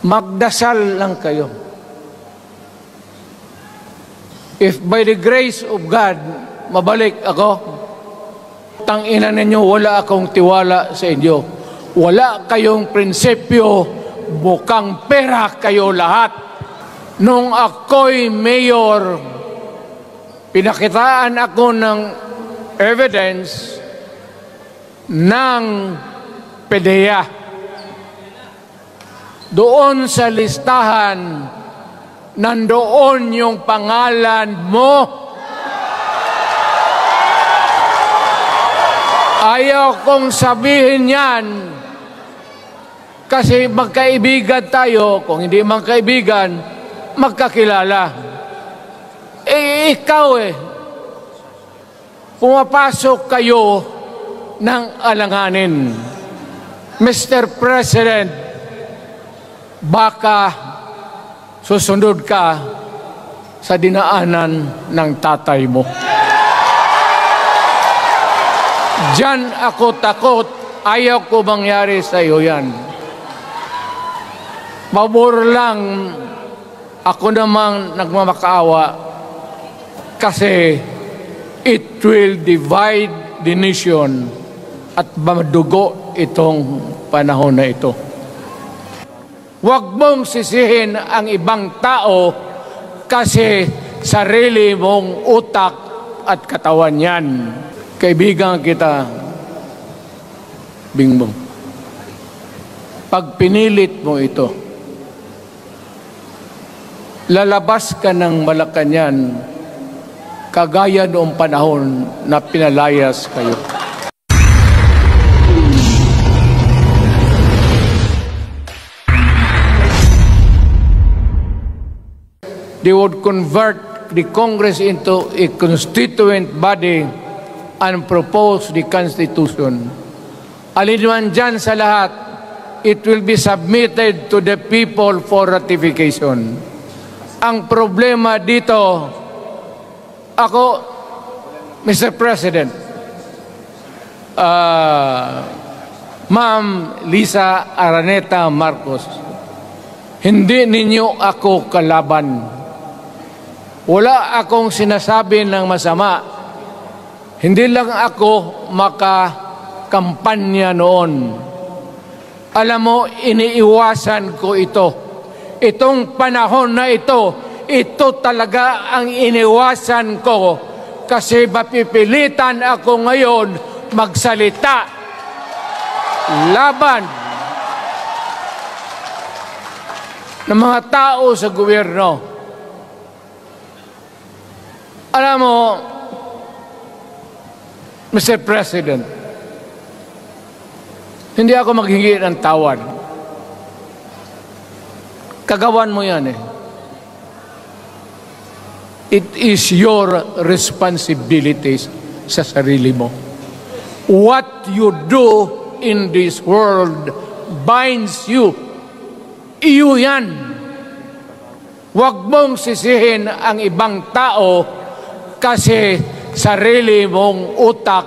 magdasal lang kayo. If by the grace of God, mabalik ako, tangina ninyo, wala akong tiwala sa inyo. Wala kayong prinsipyo, bukang pera kayo lahat. Nung ako'y mayor, pinakitaan ako ng evidence ng PDEA. Doon sa listahan, nandoon yung pangalan mo. Ayaw kong sabihin yan kasi magkaibigan tayo. Kung hindi magkaibigan, magkakilala. Ikaw pumapasok kayo ng alanganin. Mr. President, baka susunod ka sa dinaanan ng tatay mo. Diyan ako takot. Ayaw ko mangyari sa iyo yan. Pabor lang, ako namang nagmamakaawa kasi it will divide the nation at madugo itong panahon na ito. Huwag mong sisihin ang ibang tao kasi sarili mong utak at katawan yan. Kaibigan kita, Bingbong. Pag pinilit mo ito, lalabas ka ng Malacanang kagaya noong panahon na pinalayas kayo. They would convert the Congress into a constituent body and propose the Constitution. Alinman dyan sa lahat, it will be submitted to the people for ratification. Ang problema dito, ako, Mr. President, Ma'am Lisa Araneta Marcos, hindi ninyo ako kalaban. Wala akong sinasabi ng masama. Hindi lang ako makakampanya noon. Alam mo, iniiwasan ko ito. Itong panahon na ito talaga ang iniwasan ko kasi mapipilitan ako ngayon magsalita laban ng mga tao sa gobyerno. Alam mo, Mr. President, hindi ako maghingi ng tawad. Kagawan mo yan It is your responsibilities sa sarili mo. What you do in this world binds you. Iyo yan. Huwag mong sisihin ang ibang tao kasi sarili mong utak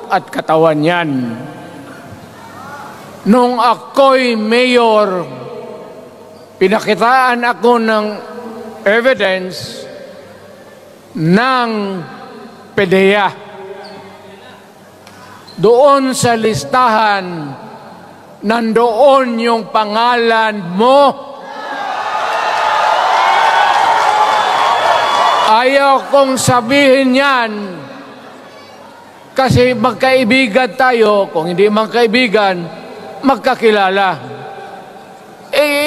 at katawan yan. Nung ako'y mayor, pinakitaan ako ng evidence ng PDEA. Doon sa listahan, nandoon yung pangalan mo. Ayaw kong sabihin yan kasi magkaibigan tayo. Kung hindi magkaibigan, magkakilala.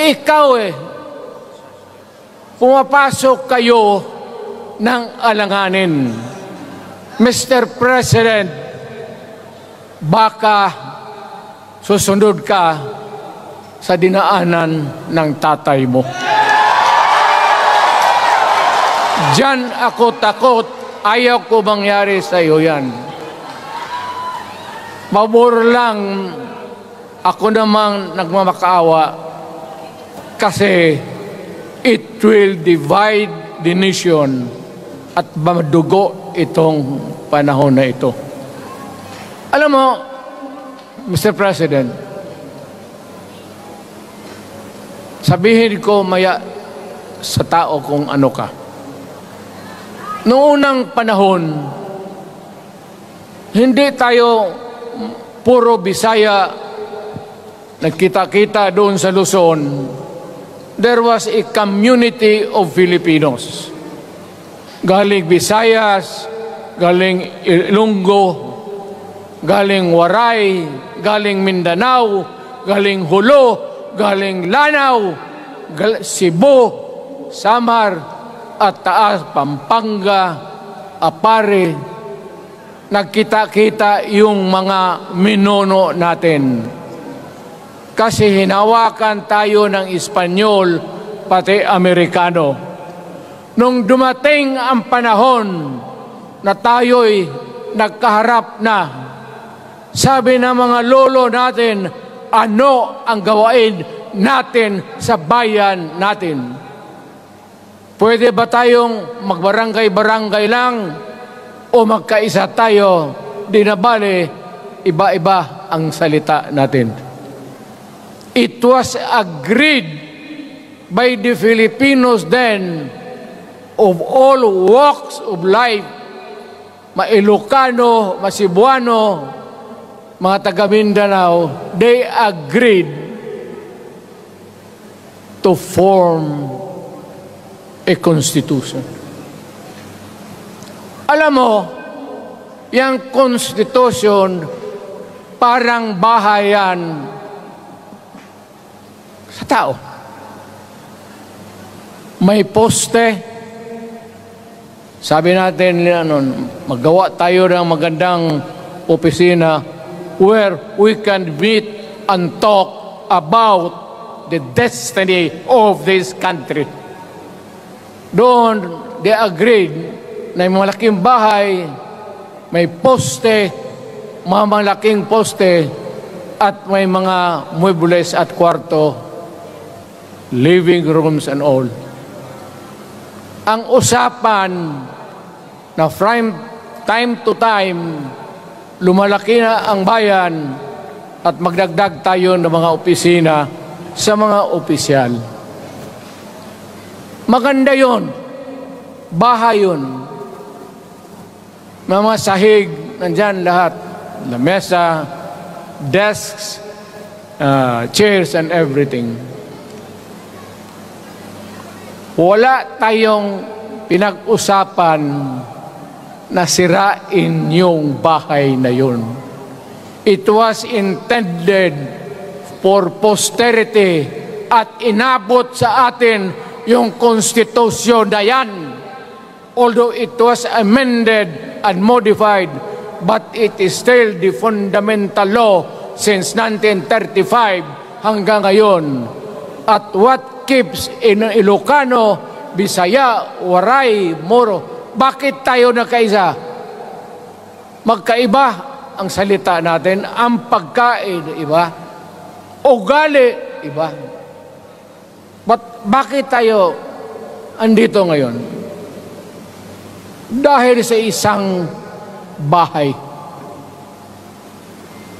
Ikaw pumapasok kayo ng alanganin. Mr. President, baka susunod ka sa dinaanan ng tatay mo. Diyan ako takot. Ayaw ko mangyari sa iyo yan. Pabor lang, ako namang nagmamakaawa kasi it will divide the nation at madugo itong panahon na ito. Alam mo, Mr. President, sabihin ko maya sa tao kung ano ka. Noong unang panahon, hindi tayo puro Bisaya nagkita-kita doon sa Luzon. There was a community of Filipinos. Galing Visayas, galing Ilonggo, galing Waray, galing Mindanao, galing Hulo, galing Lanao, Cebu, Samar, at Taas, Pampanga, Apare. Nagkita-kita yung mga minono natin. Kasi hinawakan tayo ng Espanyol, pati Amerikano. Nung dumating ang panahon na tayo'y nagkaharap na, sabi ng mga lolo natin, ano ang gawain natin sa bayan natin? Pwede ba tayong magbarangay-barangay lang o magkaisa tayo? Di na bale, iba-iba ang salita natin. It was agreed by the Filipinos then of all walks of life, ma-Ilocano, ma-Cebuano, mga taga Mindanao, they agreed to form a constitution. Alam mo, yung constitution parang bahayan sa tao. May poste. Sabi natin, maggawa tayo ng magandang opisina where we can meet and talk about the destiny of this country. Doon, they agreed na may malaking bahay, may poste, mga malaking poste, at may mga muebles at kwarto, living rooms and all. Ang usapan na from time to time, lumalaki na ang bayan at magdagdag tayo ng mga opisina sa mga opisyal. Maganda yun. Bahay yun. Mga sahig, nandyan lahat. Lamesa, desks, chairs and everything. Wala tayong pinag-usapan na sirain yung bahay na yun. It was intended for posterity at inabot sa atin yung konstitusyon na yan. Although it was amended and modified, but it is still the fundamental law since 1935 hanggang ngayon. At what keeps in Ilocano, Bisaya, Waray, Moro, bakit tayo nagkaisa? Magkaiba ang salita natin, ang pagkain, iba. Ugali, iba. Bakit tayo andito ngayon? Dahil sa isang bahay.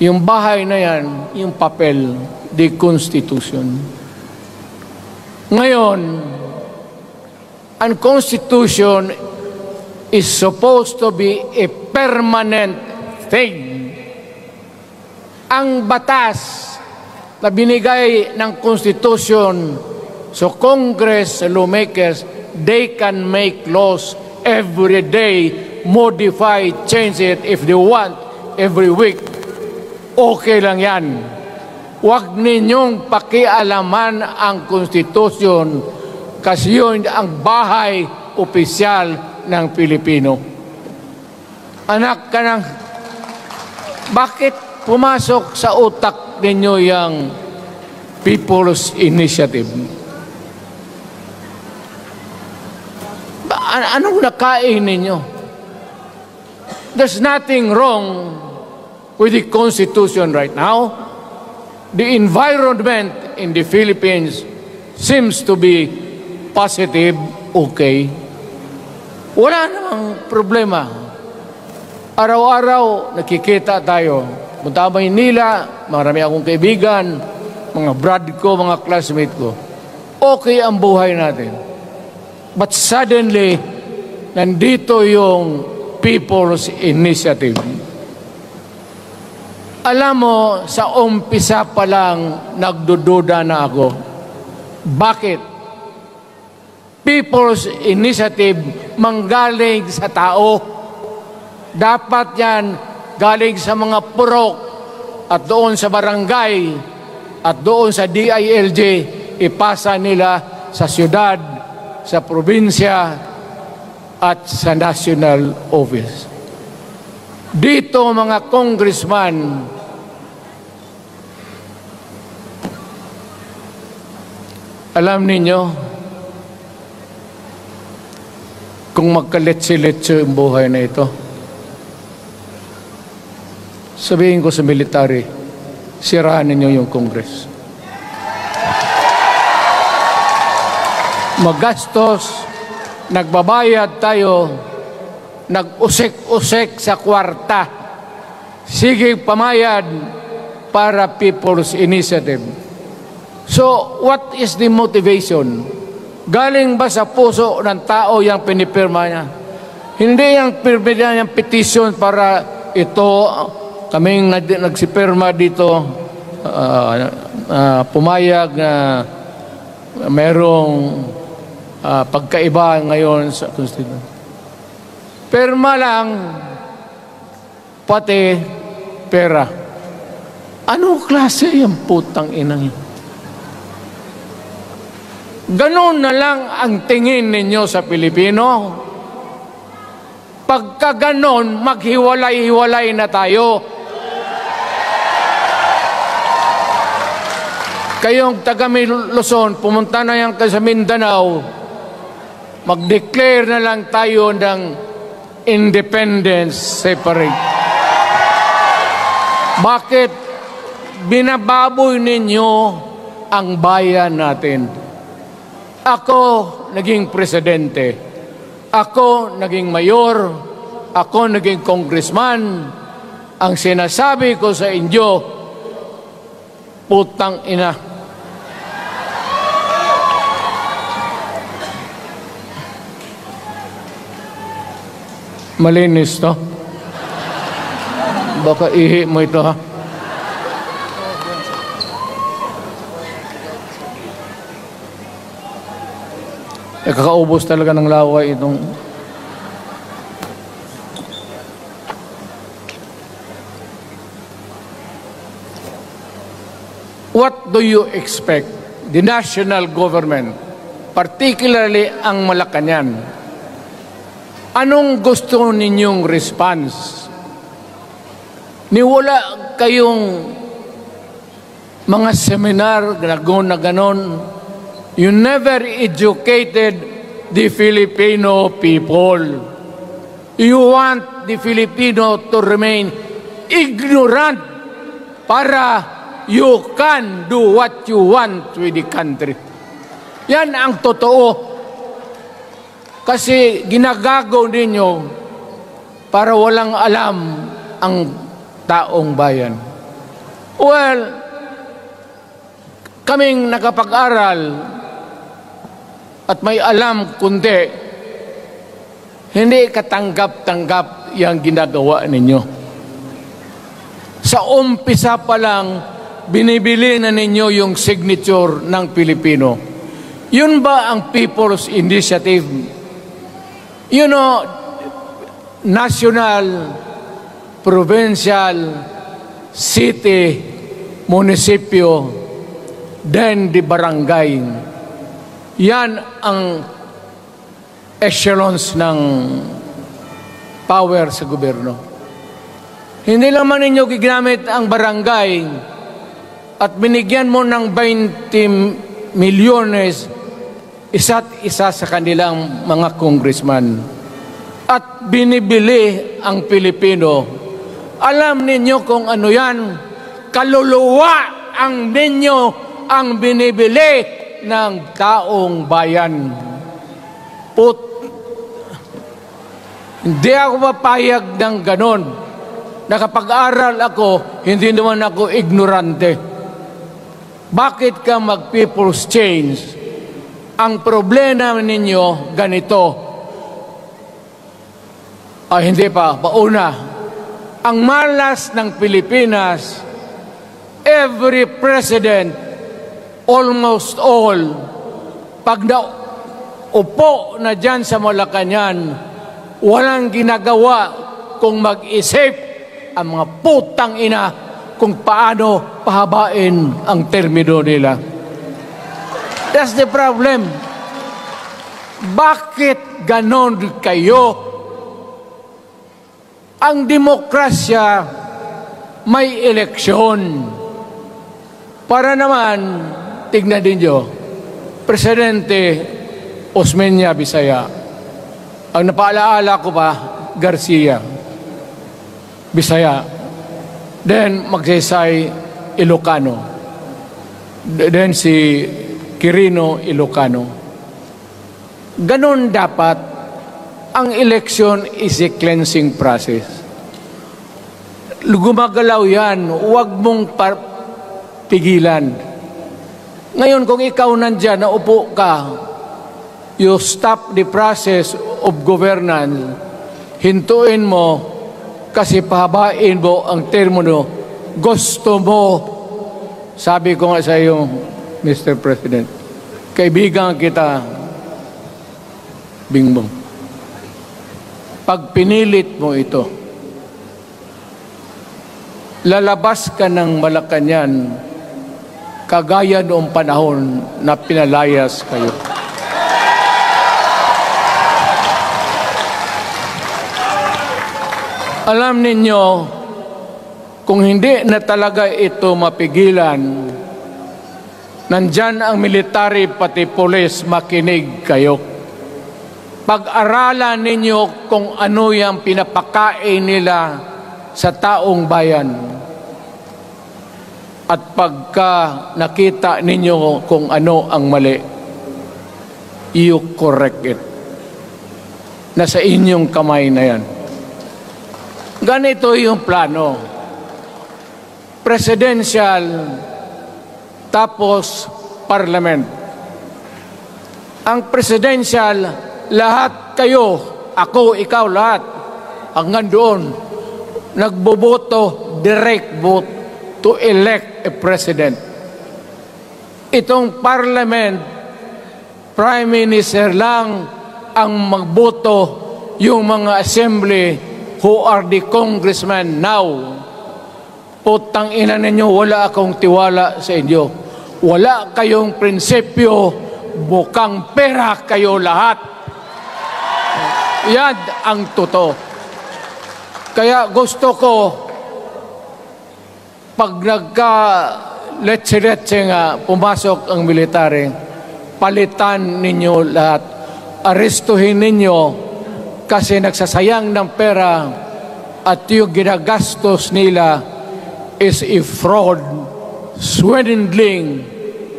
Yung bahay na yan, yung papel, the Constitution. Ngayon, ang Constitution is supposed to be a permanent thing. Ang batas na binigay ng Constitution sa Congress, sa lawmakers, they can make laws every day, modify, change it if they want, every week. Okay lang yan. Huwag ninyong pakialaman ang Constitution kasi yun ang bahay opisyal ng Pilipino. Anak ka ng... Bakit pumasok sa utak ninyo yung People's Initiative? Anong nakain ninyo? There's nothing wrong with the Constitution right now. The environment in the Philippines seems to be positive, okay. Wala namang problema. Araw-araw, nakikita tayo. Punta Maynila, marami akong kaibigan, mga brad ko, mga classmate ko. okay ang buhay natin. But suddenly, nandito yung People's Initiative. Alam mo, sa umpisa pa lang, nagdududa na ako. Bakit? People's Initiative manggaling sa tao. Dapat yan galing sa mga purok at doon sa barangay at doon sa DILG, ipasa nila sa syudad, sa probinsya at sa national office. Dito mga congressman, alam ninyo, kung magkaletse-letse ang buhay na ito, sabihin ko sa military, sirahan ninyo yung Congress. Magastos, nagbabayad tayo, nag-usek-usek sa kwarta. Sige pamayad para People's Initiative. So, what is the motivation? Galing ba sa puso ng tao yung pinipirma niya? Hindi yung pirma niya yung petition para ito, kaming nagsipirma dito, pumayag na merong pagkaiba ngayon sa Constitution. Pirma lang, pati pera. Anong klase yung putang inang yun? Ganon na lang ang tingin ninyo sa Pilipino. Pagka ganon, maghiwalay-hiwalay na tayo. Kayong taga Luzon, pumunta na yan sa Mindanao, mag-declare na lang tayo ng independence separate. Bakit binababoy ninyo ang bayan natin? Ako naging presidente, ako naging mayor, ako naging congressman. Ang sinasabi ko sa inyo, putang ina. Malinis to. Baka ihi mo ito, ha? Kakaubos talaga ng laway itong... What do you expect the national government, particularly ang Malacanang? Anong gusto ninyong response? Niwala kayong mga seminar na ganon. You never educated the Filipino people. You want the Filipino to remain ignorant para you can do what you want with the country. Yan ang totoo. Kasi ginagago ninyo para walang alam ang taong bayan. Well, kaming nakapag-aral at may alam kundi, hindi katanggap-tanggap yung ginagawa ninyo. Sa umpisa pa lang, binibili na ninyo yung signature ng Pilipino. Yun ba ang People's Initiative? You know, national, provincial, city, munisipyo, then the barangay. Yan ang echelons ng power sa gobyerno. Hindi naman ninyo gigamit ang barangay at binigyan mo ng 20 milyones isa't isa sa kanilang mga congressman at binibili ang Pilipino. Alam ninyo kung ano yan? Kaluluwa ang ninyo ang binibili ng taong bayan. Hindi ako mapayag ng ganon. Nakapag-aral ako, hindi naman ako ignorante. Bakit ka mag-people's change? Ang problema ninyo, ganito. Hindi pa, pauna. Ang malas ng Pilipinas, every president, almost all, pag naupo na dyan sa Malacanang, walang ginagawa kung mag-isip ang mga putang ina kung paano pahabain ang termino nila. That's the problem. Bakit ganon kayo? Ang demokrasya may eleksyon. Para naman, tignan ninyo, Presidente Osmeña Bisaya, ang napaalaala ko pa, Garcia Bisaya, then Magsaysay Ilocano, then si Quirino Ilocano. Ganon dapat. Ang eleksyon is a cleansing process. Gumagalaw yan, huwag mong pigilan. Ngayon, kung ikaw nandyan, naupo ka, you stop the process of governance, hintuin mo, kasi pahabain mo ang termino, gusto mo. Sabi ko nga sa iyo, Mr. President, kaibigan kita, Bingbong. Pag pinilit mo ito, lalabas ka ng Malacanang kagaya noong panahon na pinalayas kayo. Alam ninyo, kung hindi na talaga ito mapigilan, nandyan ang military pati pulis, makinig kayo. Pag-aralan ninyo kung ano yung pinapakain nila sa taong bayan. At pagka nakita ninyo kung ano ang mali, you correct it. Nasa inyong kamay na yan. Ganito yung plano. Presidential, tapos parliament. Ang presidential, lahat kayo, ako, ikaw, lahat, hanggang doon, nagboboto, direct vote to elect a president. Itong parliament, prime minister lang ang magboto, yung mga assembly who are the congressmen now. Putang ina ninyo, wala akong tiwala sa inyo. Wala kayong prinsipyo, bukang pera kayo lahat. Yan ang totoo. Kaya gusto ko, pag nagka-letse-letse nga, pumasok ang military, palitan ninyo lahat. Arestuhin ninyo kasi nagsasayang ng pera at yung ginagastos nila is a fraud, swindling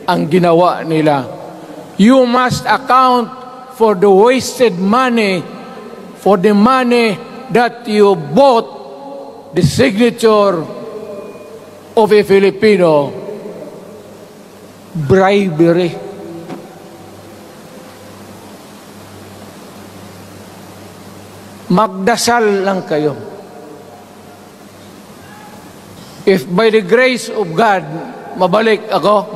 ang ginawa nila. You must account for the wasted money, for the money that you bought the signature of a Filipino. Bribery. Magdasal lang kayo. If by the grace of God, mabalik ako,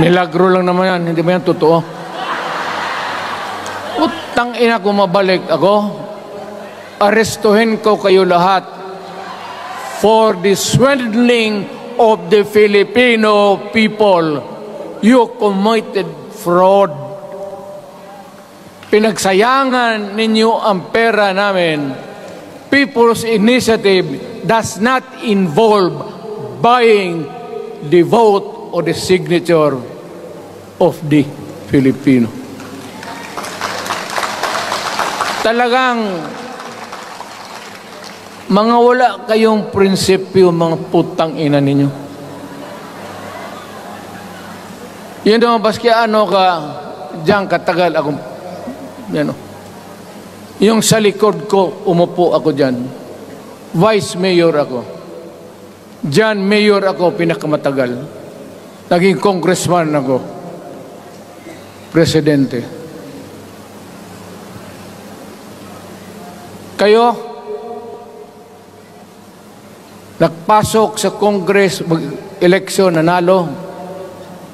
milagro lang naman yan, hindi ba yan totoo? Utang ina ko, mabalik ako, arestuhin ko kayo lahat for the swindling of the Filipino people. You committed fraud. Pinagsayangan ninyo ang pera namin. People's Initiative does not involve buying the vote or the signature of the Filipino. Talagang mga wala kayong prinsipyo, mga putang ina ninyo. Yun naman, baski ano ka, diyan katagal ako, yan o. Yung sa likod ko, umupo ako diyan. Vice Mayor ako. Diyan, Mayor ako, pinakamatagal. Naging congressman ako. Presidente. Kayo, nagpasok sa Congress, eleksyon, nanalo,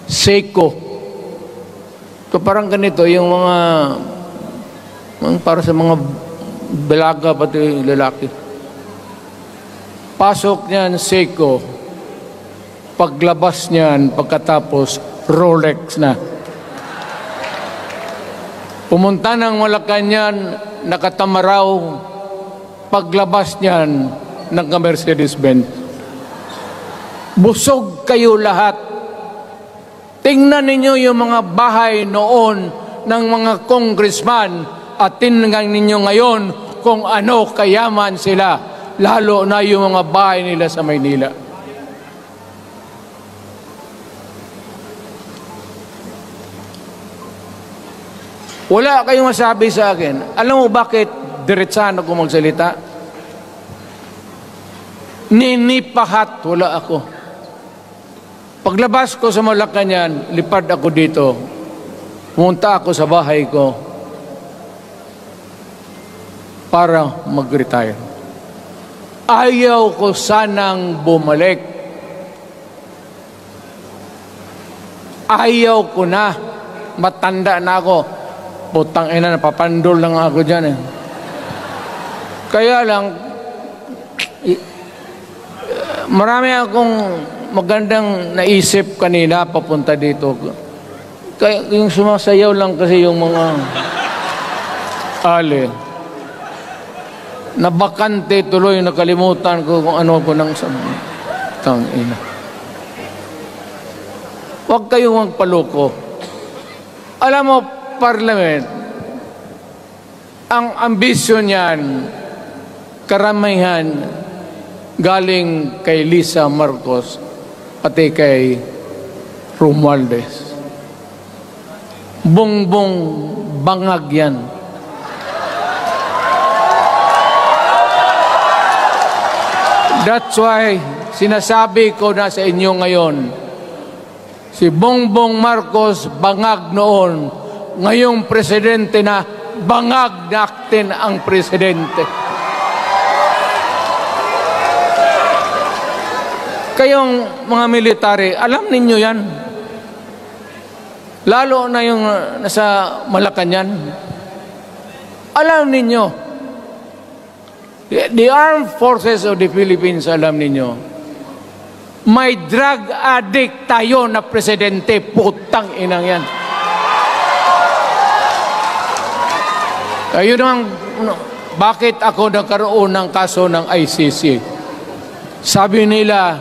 Seiko. So parang ganito, yung mga para sa mga balaga pati lalaki. Pasok niyan, Seiko. Paglabas niyan, pagkatapos, Rolex na. Pumunta ng Malacanang, nakatamaraw. Paglabas niyan, nagka-Mercedes-Benz. Busog kayo lahat. Tingnan ninyo yung mga bahay noon ng mga congressman at tingnan ninyo ngayon kung ano kayaman sila, lalo na yung mga bahay nila sa Maynila. Wala kayong masabi sa akin. Alam mo bakit diretsahan ako magsalita? Ninipahat, wala ako. Paglabas ko sa Malacanang, lipad ako dito. Pumunta ako sa bahay ko para mag-retire. Ayaw ko sanang bumalik. Ayaw ko na. Matanda na ako. Putang ina, napapandol lang ako dyan eh. Kaya lang, marami akong magandang naisip kanina papunta dito. Kaya yung sumasayaw lang kasi yung mga ali. Nabakante tuloy, nakalimutan ko kung ano ko nang tangina. Huwag kayong magpaloko. Alam mo, Parliament, ang ambisyon niyan, karamihan galing kay Lisa Marcos pati kay Romualdez. Bongbong bangag yan. That's why sinasabi ko na sa inyo ngayon, si Bongbong Marcos bangag noon, ngayong presidente na, bangag natin ang presidente. Kayong mga military, alam ninyo yan. Lalo na yung nasa Malacanang. Alam ninyo. The Armed Forces of the Philippines, alam ninyo. May drug addict tayo na presidente. Putang inang yan. Ayun ang, bakit ako nagkaroon ng kaso ng ICC? Sabi nila,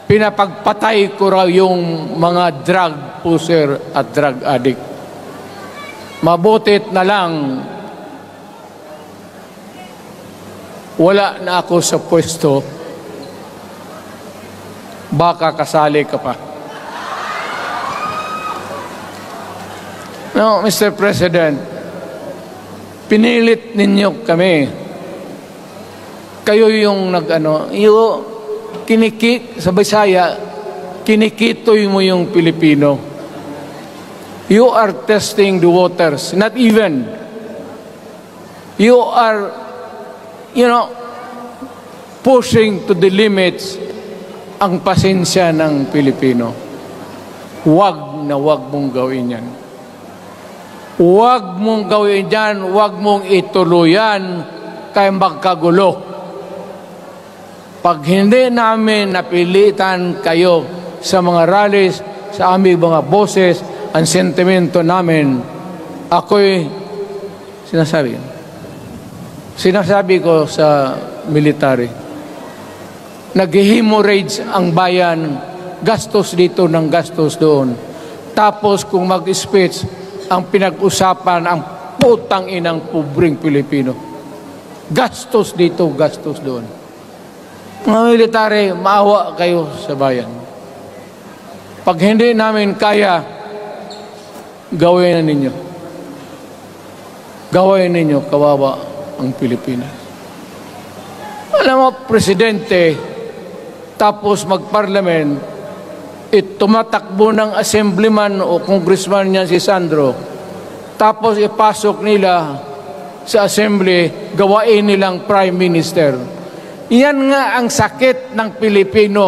pinapagpatay ko raw yung mga drug user at drug addict. Mabutit na lang, wala na ako sa pwesto, baka kasali ka pa. No, Mr. President, pinilit ninyo kami. Kayo yung sa Bisaya, kinikitoy mo yung Pilipino. You are testing the waters. Not even. You are, pushing to the limits ang pasensya ng Pilipino. Huwag na huwag mong gawin yan. Huwag mong gawin yan, huwag mong ituluyan, kaya magkagulo. Pag hindi namin napilitan kayo sa mga rallies, sa aming mga boses, ang sentimento namin, ako'y sinasabi ko sa military, nag-hemorrhage ang bayan, gastos dito ng gastos doon. Tapos kung mag-speech, ang pinag-usapan ang putang inang pobreng Pilipino. Gastos dito, gastos doon. Mga military, maawa kayo sa bayan. Pag hindi namin kaya, gawin na ninyo. Gawin ninyo, kawawa ang Pilipinas. Alam mo, Presidente, tapos mag-parliament, tumatakbo ng assemblyman o congressman niya si Sandro, tapos ipasok nila sa assembly, gawain nilang prime minister. Yan nga ang sakit ng Pilipino.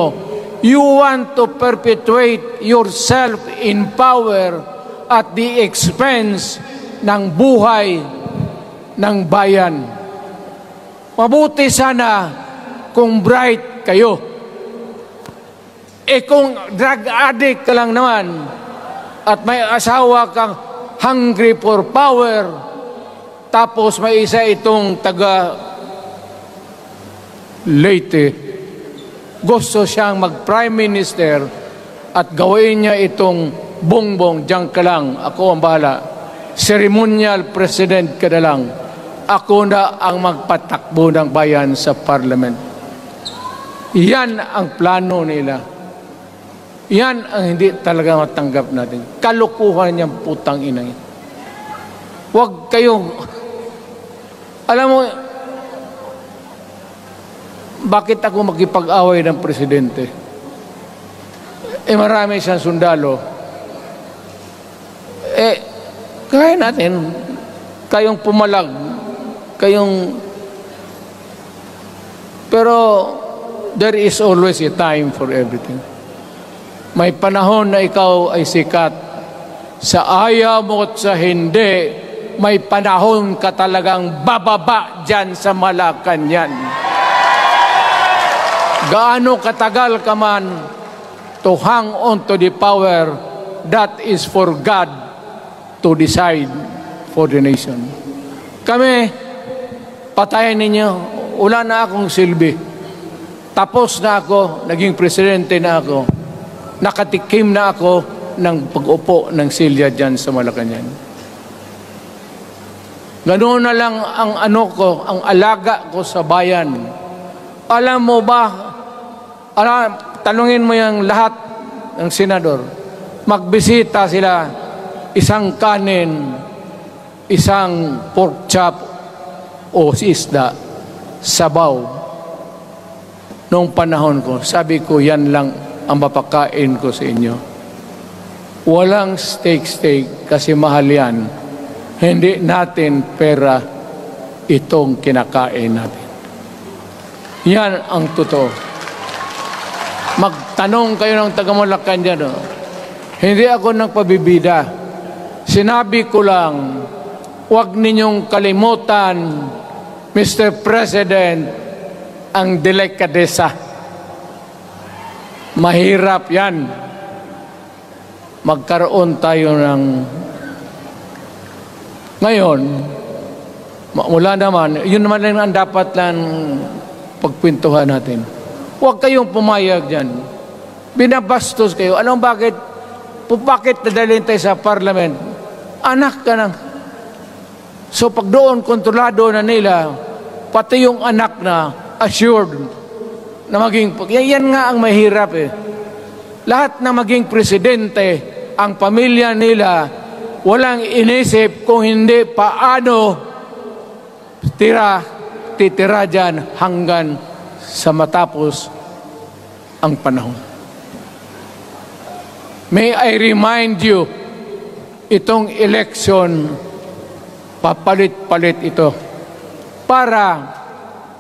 You want to perpetuate yourself in power at the expense ng buhay ng bayan. Mabuti sana kung bright kayo. Kung drug addict ka lang naman at may asawa kang hungry for power, tapos may isa itong taga Leyte, gusto siyang mag-prime minister at gawin niya itong bongbong, diyan ka lang, ako ang bahala. Ceremonial president ka na lang. Ako na ang magpatakbo ng bayan sa parliament. Yan ang plano nila. Yan ang hindi talaga matanggap natin. Kalukuhan niyang putang inang. Huwag kayong, alam mo, bakit ako makipag-away ng presidente? Marami siyang sundalo. Kaya natin, kayong pumalag, pero there is always a time for everything. May panahon na ikaw ay sikat. Sa ayaw mo at sa hindi, may panahon ka talagang bababa dyan sa Malacanang. Gaano katagal ka man to hang on to the power, that is for God to decide for the nation. Kami, patayin ninyo, wala na akong silbi. Tapos na ako, naging presidente na ako. Nakatikim na ako ng pag-upo ng silya dyan sa Malacanang. Ganoon na lang ang ang alaga ko sa bayan. Alam mo ba, tanungin mo yung lahat ng senador, magbisita sila, isang kanin, isang pork chop o isda, sabaw. Noong panahon ko, sabi ko, yan lang ang mapakain ko sa inyo. Walang steak kasi mahal yan. Hindi natin pera itong kinakain natin. Yan ang totoo. Magtanong kayo ng taga-Malacan dyan. Hindi ako nagpabibida. Sinabi ko lang, huwag ninyong kalimutan, Mr. President, ang delikadesa. Mahirap yan. Magkaroon tayo ng... Ngayon, mula naman, yun naman lang ang dapat lang pagpintuhan natin. Huwag kayong pumayag dyan. Binabastos kayo. Anong bakit? Bakit nadalhin tayo sa parliament? Anak ka na. So pag doon, kontrolado na nila, pati yung anak na assured na maging... Yan nga ang mahirap eh. Lahat na maging presidente, ang pamilya nila, walang inisip kung hindi paano titira dyan hanggang sa matapos ang panahon. May I remind you, itong election, papalit-palit ito. Para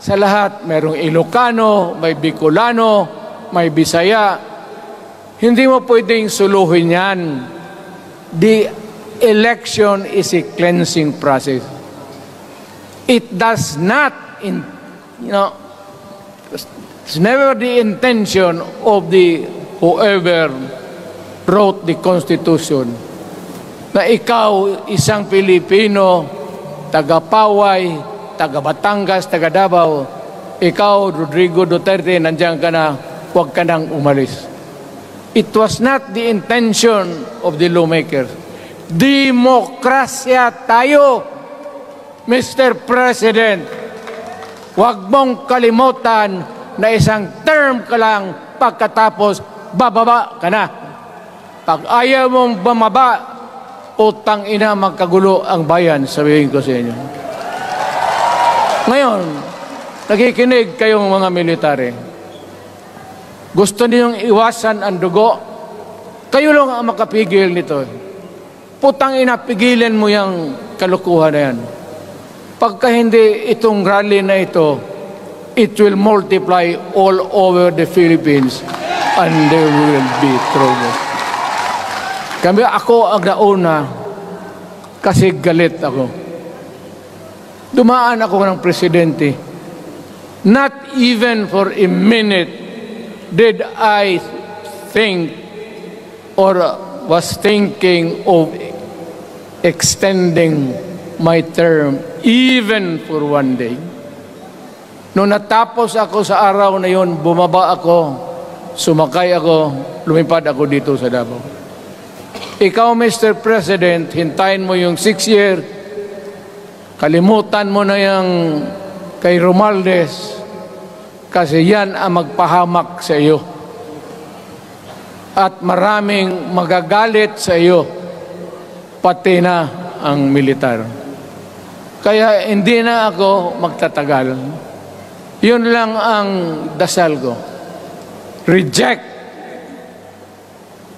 sa lahat, mayroong Ilocano, may Bicolano, may Bisaya. Hindi mo pwedeng suluhin yan. The election is a cleansing process. It does not, it's never the intention of the whoever wrote the Constitution na ikaw, isang Pilipino, taga-Paway, taga-Batangas, taga-Davao, ikaw, Rodrigo Duterte, nandiyan ka na, huwag ka nang umalis. It was not the intention of the lawmakers. Demokrasya tayo, Mr. President. Huwag mong kalimutan na isang term ka lang pagkatapos bababa ka na. Pag ayaw mong bumaba, utang ina magkagulo ang bayan, sabihin ko sa inyo. Ngayon, nakikinig kayong mga military. Gusto ninyong iwasan ang dugo? Kayo lang ang makapigil nito. Putang ina, pigilan mo yung kalukuhan na yan. Pagka hindi itong rally na ito, it will multiply all over the Philippines and there will be trouble. Ako ang nauna kasi galit ako. Dumaan ako ng presidente. Not even for a minute did I think or was thinking of extending my term even for one day. Nung natapos ako sa araw na yon, bumaba ako, sumakay ako, lumipad ako dito sa Davao. Ikaw, Mr. President, hintayin mo yung 6 year, kalimutan mo na yung kay Romualdez, kasi yan ang magpahamak sa iyo. At maraming magagalit sa iyo, pati na ang militar. Kaya hindi na ako magtatagal. Yun lang ang dasal ko. Reject.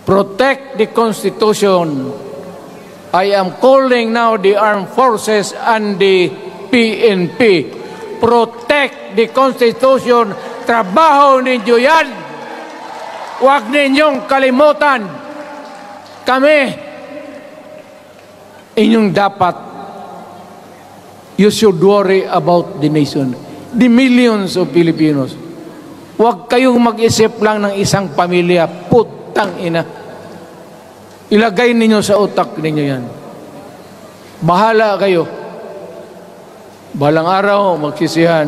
Protect the Constitution. I am calling now the armed forces and the PNP. Protect the Constitution. Trabaho ninyo yan. Huwag ninyong kalimutan. Kami, inyong dapat, you should worry about the nation. The millions of Filipinos. Huwag kayong mag-isip lang ng isang pamilya. Putang ina. Ilagay ninyo sa utak ninyo yan. Bahala kayo. Balang araw, magsisihan.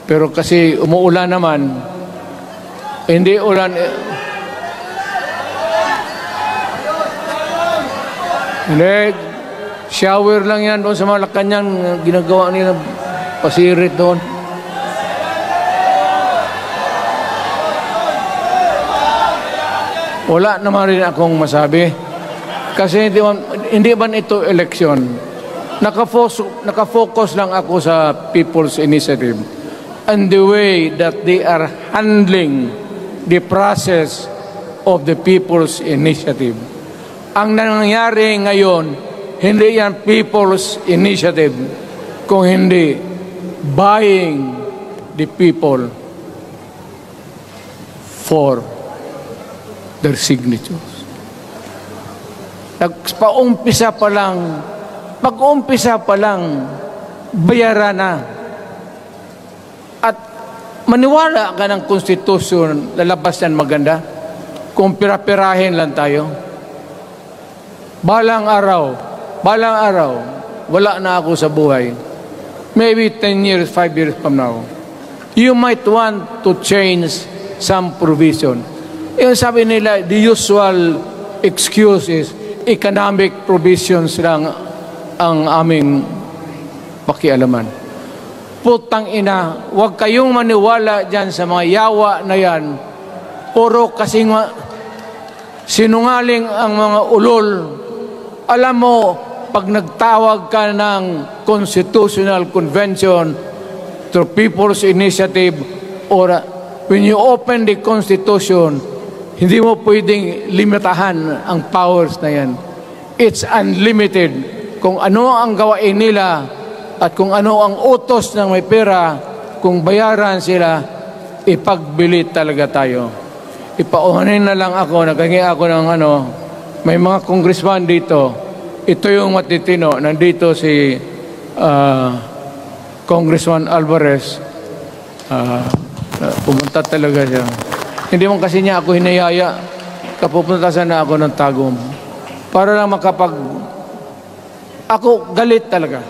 Pero kasi umuulan naman, hindi ulan. Hindi. Shower lang yan doon sa Malacanang. Ginagawa nila pasirit doon. Wala naman rin akong masabi. Kasi hindi man ito eleksyon. Nakafocus lang ako sa People's Initiative and the way that they are handling the process of the People's Initiative. Ang nangyayari ngayon, hindi yan People's Initiative, kung hindi buying the people for their signatures. Pag-umpisa pa lang, bayaran na. At maniwala ka ng konstitusyon, lalabas yan maganda. Kung pira-pirahin lang tayo. Balang araw, wala na ako sa buhay. Maybe 10 years, 5 years from now. You might want to change some provision. Yung sabi nila, the usual excuse is economic provisions lang ang aming pakialaman. Putang ina, huwag kayong maniwala dyan sa mga yawa na yan. Puro kasi sinungaling ang mga ulol. Alam mo, pag nagtawag ka ng Constitutional Convention through People's Initiative or when you open the Constitution, hindi mo pwedeng limitahan ang powers na yan. It's unlimited. Kung ano ang gawain nila at kung ano ang utos ng may pera, kung bayaran sila, ipagbili talaga tayo. Ipauhanin na lang ako, naghingi ako ng may mga congressman dito. Ito yung matitino. Nandito si Congressman Alvarez. Pumunta talaga siya. Hindi mo kasi niya ako hinayaya. Kapupunta sana ako ng Tagum. Para lang ako galit talaga.